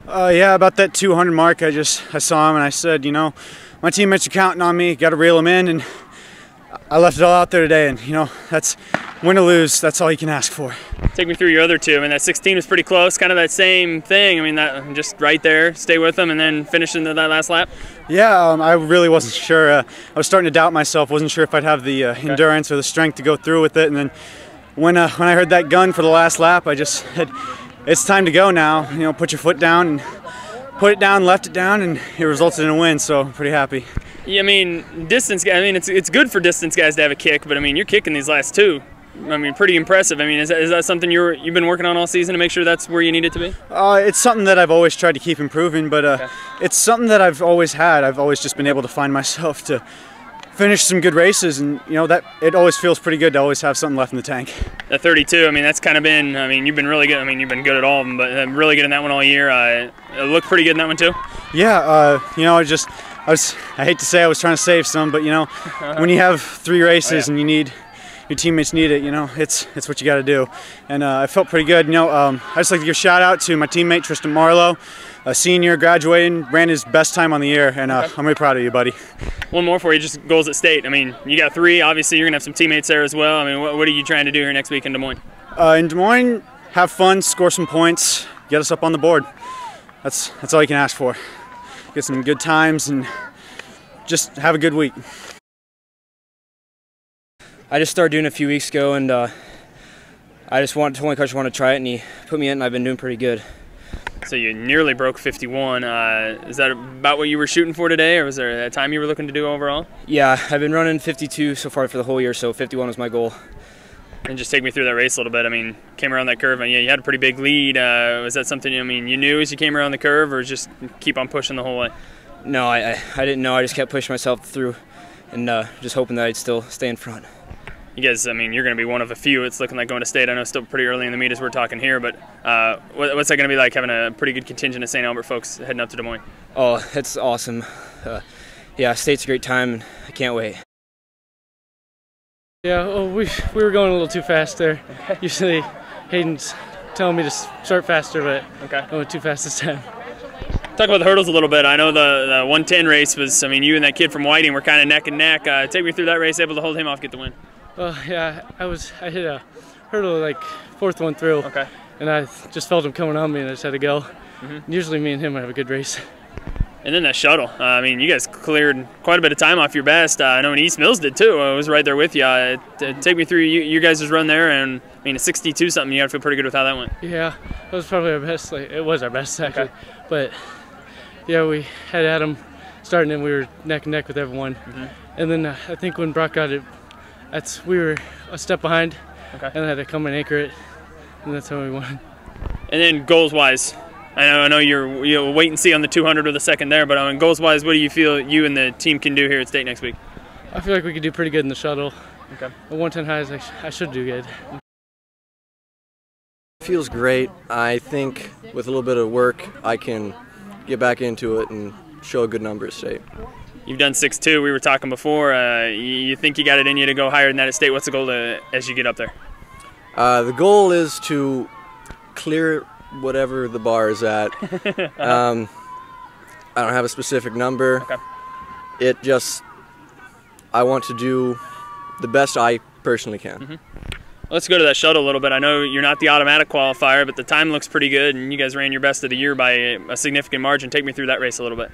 Yeah, about that 200 mark, I saw him and I said, you know, my teammates are counting on me, got to reel them in, and I left it all out there today, and, you know, that's win or lose, that's all you can ask for. Take me through your other two. I mean, that 16 was pretty close, kind of that same thing. I mean, that just right there, stay with them, and then finish into that last lap. Yeah, I really wasn't sure. I was starting to doubt myself, wasn't sure if I'd have the endurance or the strength to go through with it, and then when I heard that gun for the last lap, I just said, it's time to go now. You know, put your foot down, and put it down, left it down, and it resulted in a win, so I'm pretty happy. Yeah, I mean, distance, I mean, it's good for distance guys to have a kick, but I mean, you're kicking these last two. I mean, pretty impressive. I mean, is that something you've been working on all season to make sure that's where you need it to be? It's something that I've always tried to keep improving, but it's something that I've always had. I've always just been able to find myself to finish some good races, and you know that it always feels pretty good to always have something left in the tank. At 32, I mean, that's kind of been. I mean, you've been really good. I mean, you've been good at all of them, but really good in that one all year. It looked pretty good in that one too. Yeah, you know, I hate to say I was trying to save some, but you know, when you have 3 races and your teammates need it, you know, it's what you got to do. And I felt pretty good. You know, I just like to give a shout out to my teammate Tristan Marlowe, a senior, graduating, ran his best time on the year, and I'm really proud of you, buddy. One more for you, just goals at state. I mean, you got 3. Obviously, you're gonna have some teammates there as well. I mean, what are you trying to do here next week in Des Moines? In Des Moines, have fun, score some points, get us up on the board. That's all you can ask for. Get some good times and just have a good week. I just started doing it a few weeks ago, and I just told my coach I wanted to try it, and he put me in, and I've been doing pretty good. So you nearly broke 51. Is that about what you were shooting for today, or was there a time you were looking to do overall? Yeah, I've been running 52 so far for the whole year, so 51 was my goal. And just take me through that race a little bit. I mean, came around that curve, and yeah, you had a pretty big lead. Was that something, I mean, you knew as you came around the curve, or just keep on pushing the whole way? No, I didn't know. I just kept pushing myself through and just hoping that I'd still stay in front. You guys, I mean, you're going to be one of a few. It's looking like going to state. I know it's still pretty early in the meet as we're talking here, but what's that going to be like having a pretty good contingent of St. Albert folks heading up to Des Moines? Oh, it's awesome. Yeah, state's a great time, and I can't wait. Yeah, well, we were going a little too fast there. Usually Hayden's telling me to start faster, but I went too fast this time. Talk about the hurdles a little bit. I know the 110 race was, I mean, you and that kid from Whiting were kind of neck and neck. Take me through that race, able to hold him off, get the win. Well, yeah, I hit a hurdle like 4th one through, and I just felt him coming on me, and I just had to go. Usually me and him have a good race. And then that shuttle. I mean, you guys cleared quite a bit of time off your best. I know East Mills did too. I was right there with you. Take me through you guys' run there, and I mean, a 62 something. You got to feel pretty good with how that went. Yeah, it was probably our best. Like, it was our best actually, but yeah, we had Adam starting, and we were neck and neck with everyone. And then I think when Brock got it, we were a step behind, and I had to come and anchor it, and that's how we won. And then goals-wise, I know you'll wait and see on the 200 or the second there, but I mean, goals-wise, what do you feel you and the team can do here at state next week? I feel like we could do pretty good in the shuttle. At 110 highs, I should do good. Feels great. I think with a little bit of work, I can get back into it and show a good number at state. You've done 6.2. We were talking before. You think you got it in you to go higher than that at state. What's the goal as you get up there? The goal is to clear whatever the bar is at. I don't have a specific number. I want to do the best I personally can. Let's go to that shuttle a little bit. I know you're not the automatic qualifier, but the time looks pretty good, and you guys ran your best of the year by a significant margin. Take me through that race a little bit.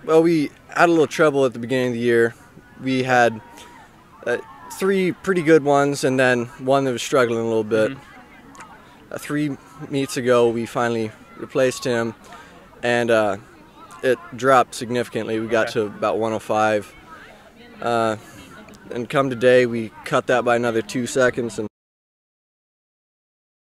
Well, we had a little trouble at the beginning of the year. We had 3 pretty good ones, and then one that was struggling a little bit. 3 meets ago, we finally replaced him, and it dropped significantly. We got to about 105. And come today, we cut that by another 2 seconds. And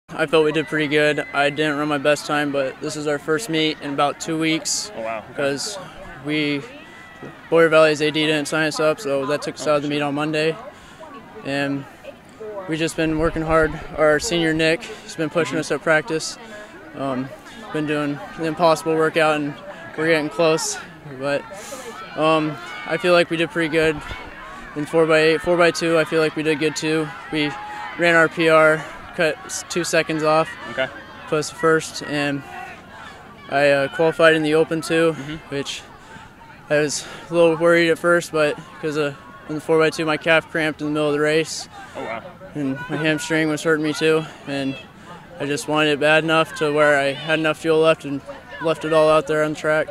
I felt we did pretty good. I didn't run my best time, but this is our first meet in about 2 weeks. Oh, wow. Because Boyer Valley's AD didn't sign us up, so that took us out of the meet on Monday. And we've just been working hard. Our senior Nick, he's been pushing us at practice. Been doing the impossible workout, and we're getting close. But I feel like we did pretty good. In 4x8, 4x2, I feel like we did good too. We ran our PR, cut 2 seconds off, put us first, and I qualified in the Open too, which I was a little worried at first, but because in the 4x2 my calf cramped in the middle of the race. Oh, wow. And my hamstring was hurting me too, and I just wanted it bad enough to where I had enough fuel left and left it all out there on the track.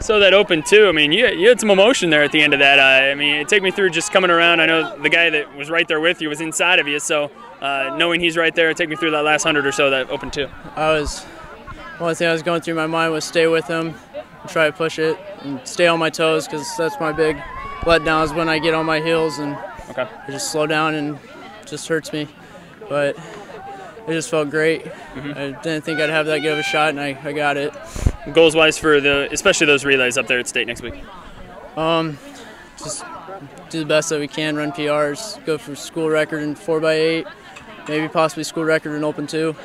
So that Open too, I mean, you had some emotion there at the end of that. I mean, take me through just coming around. I know the guy that was right there with you was inside of you, so knowing he's right there, take me through that last 100 or so that Open too. The only thing I was going through my mind was stay with him and try to push it and stay on my toes, because that's my big letdown is when I get on my heels and I just slow down and it just hurts me. But it just felt great. I didn't think I'd have that good of a shot, and I got it. Goals-wise for especially those relays up there at state next week? Just do the best that we can, run PRs, go for school record in 4x8, maybe possibly school record in Open 2.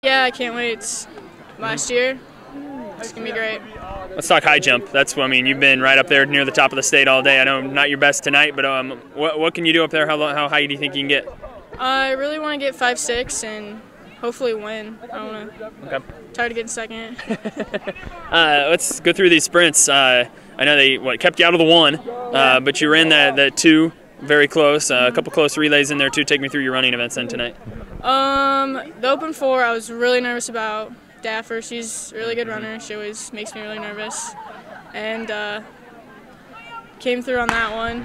Yeah, I can't wait. It's last year. It's going to be great. Let's talk high jump. I mean, you've been right up there near the top of the state all day. I know not your best tonight, but what can you do up there? How high do you think you can get? I really want to get 5.6 and hopefully win. I want to try to get second. Let's go through these sprints. I know they kept you out of the 1, but you ran that 2 very close. A couple close relays in there too. Take me through your running events then tonight. The Open 4 I was really nervous about. Daffer, she's a really good runner. She always makes me really nervous. And came through on that one.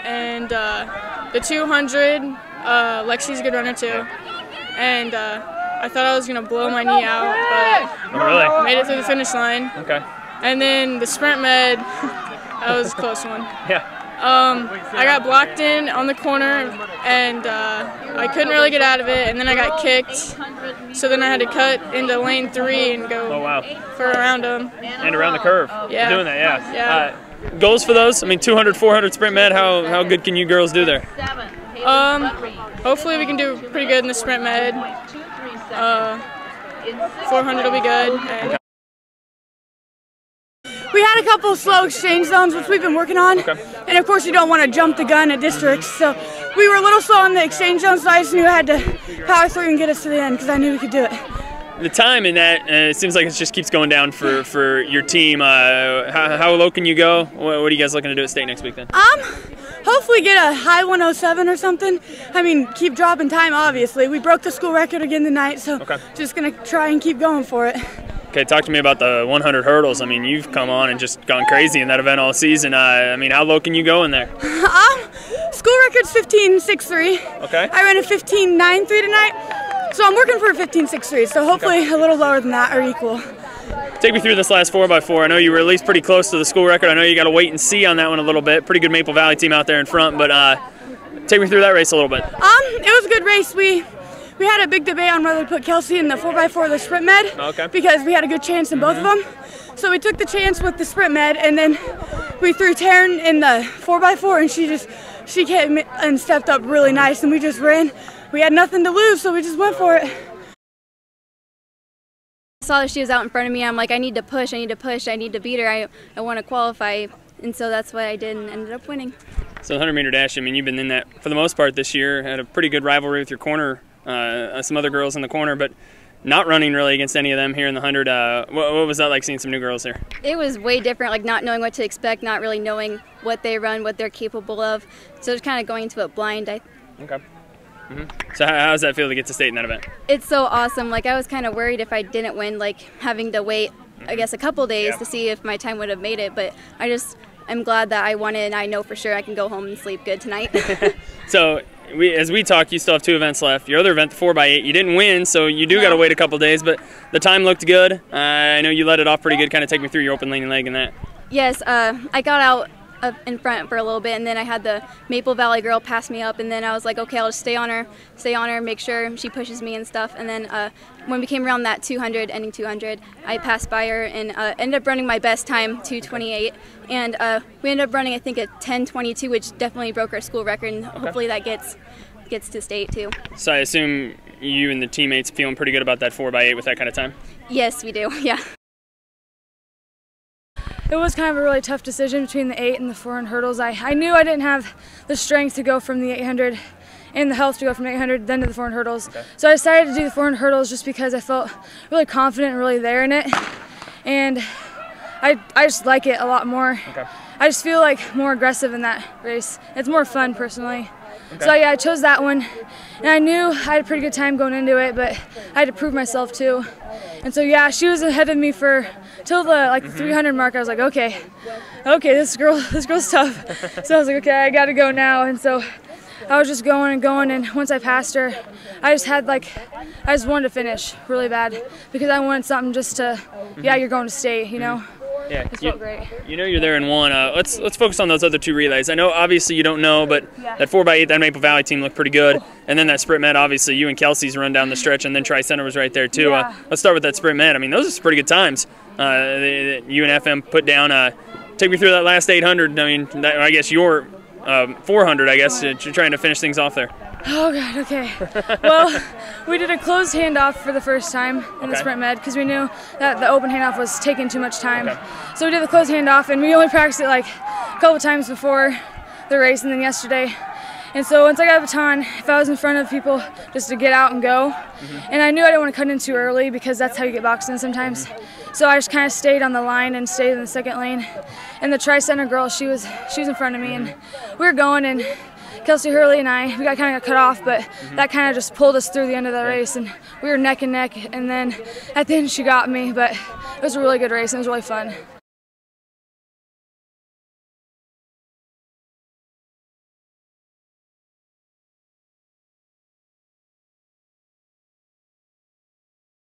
And the 200, Lexy's a good runner too. And I thought I was going to blow my knee out, but really? made it through the finish line. Okay. And then the sprint med, that was a close one. Yeah. I got blocked in on the corner, and I couldn't really get out of it, and then I got kicked. So then I had to cut into lane 3 and go for around them. And around the curve. Yeah. Doing that, yeah. Goals for those? I mean, 200, 400 sprint med, how good can you girls do there? Hopefully we can do pretty good in the sprint med. 400 will be good. And we had a couple slow exchange zones, which we've been working on. And of course, you don't want to jump the gun at districts. So we were a little slow on the exchange zones, so I just knew I had to power through and get us to the end because I knew we could do it. The time in that, it seems like it just keeps going down for your team. How low can you go? What are you guys looking to do at state next week then? Hopefully get a high 107 or something. I mean, keep dropping time, obviously. We broke the school record again tonight, so just going to try and keep going for it. Okay, talk to me about the 100 hurdles. I mean, you've come on and just gone crazy in that event all season. I mean, how low can you go in there? School record's 15.63. Okay. I ran a 15.93 tonight, so I'm working for a 15.63, so hopefully a little lower than that or equal. Take me through this last 4x4. I know you were at least pretty close to the school record. I know you got to wait and see on that one a little bit. Pretty good Maple Valley team out there in front, but take me through that race a little bit. It was a good race. We had a big debate on whether to put Kelsey in the 4x4 or the sprint med because we had a good chance in both of them. So we took the chance with the sprint med, and then we threw Taryn in the 4x4, and she came and stepped up really nice, and we just ran. We had nothing to lose, so we just went for it. I saw that she was out in front of me. I'm like, I need to push, I need to beat her. I want to qualify, and so that's what I did and ended up winning. So the 100-meter dash, I mean, you've been in that for the most part this year. Had a pretty good rivalry with your corner. Some other girls in the corner, but not running really against any of them here in the 100. What was that like seeing some new girls here? It was way different, like not knowing what to expect, not really knowing what they run, what they're capable of. So just kind of going into it blind. Okay. So how does that feel to get to state in that event? It's so awesome. Like I was kind of worried if I didn't win, like having to wait, I guess, a couple days to see if my time would have made it. But I'm glad that I won it, and I know for sure I can go home and sleep good tonight. So as we talk, you still have 2 events left. Your other event, the 4x8, you didn't win, so you do got to wait a couple days, but the time looked good. I know you let it off pretty good. Kind of take me through your open leaning leg and that. Yes, I got out in front for a little bit, and then I had the Maple Valley girl pass me up, and then I was like, okay, I'll just stay on her, make sure she pushes me and stuff. And then when we came around that 200, ending 200, I passed by her and ended up running my best time, 2:28, and we ended up running, I think, a 10:22, which definitely broke our school record, and hopefully that gets to state too. So I assume you and the teammates feeling pretty good about that 4x8 with that kind of time? Yes, we do. Yeah. it was kind of a really tough decision between the 8 and the 400 hurdles. I knew I didn't have the strength to go from the 800 and the health to go from 800 then to the 400 hurdles. Okay. So I decided to do the 400 hurdles just because I felt really confident and really there in it. And I just like it a lot more. Okay. I just feel like more aggressive in that race. It's more fun personally. Okay. So yeah, I chose that one. And I knew I had a pretty good time going into it, but I had to prove myself too. And so yeah, she was ahead of me for till the 300 mark. I was like, okay, this girl's tough. So I was like, okay, I got to go now. And so I was just going and going, and once I passed her, I just wanted to finish really bad because I wanted something just to, yeah, you're going to state, you know. Yeah, it felt great. You know you're there in one. Let's focus on those other 2 relays. I know obviously you don't know, but that 4x8, that Maple Valley team looked pretty good. And then that sprint med, obviously you and Kelsey's run down the stretch, and then Tri-Center was right there too. Yeah. Let's start with that sprint med. I mean, those are some pretty good times that you and FM put down. Take me through that last 800. I mean, I guess your 400, I guess, trying to finish things off there. Oh, God, okay. Well, we did a closed handoff for the first time in the sprint med because we knew that the open handoff was taking too much time. Okay. So we did the closed handoff, and we only practiced it like a couple times before the race and then yesterday. And so once I got a baton, if I was in front of people, just to get out and go. And I knew I didn't want to cut in too early because that's how you get boxed in sometimes. So I just kind of stayed on the line and stayed in the second lane. And the Tri-Center girl, she was in front of me, and we were going, and Kelsey, Hurley, and we kind of got cut off, but that kind of just pulled us through the end of the race, and we were neck and neck. And then at the end, she got me, but it was a really good race, and it was really fun.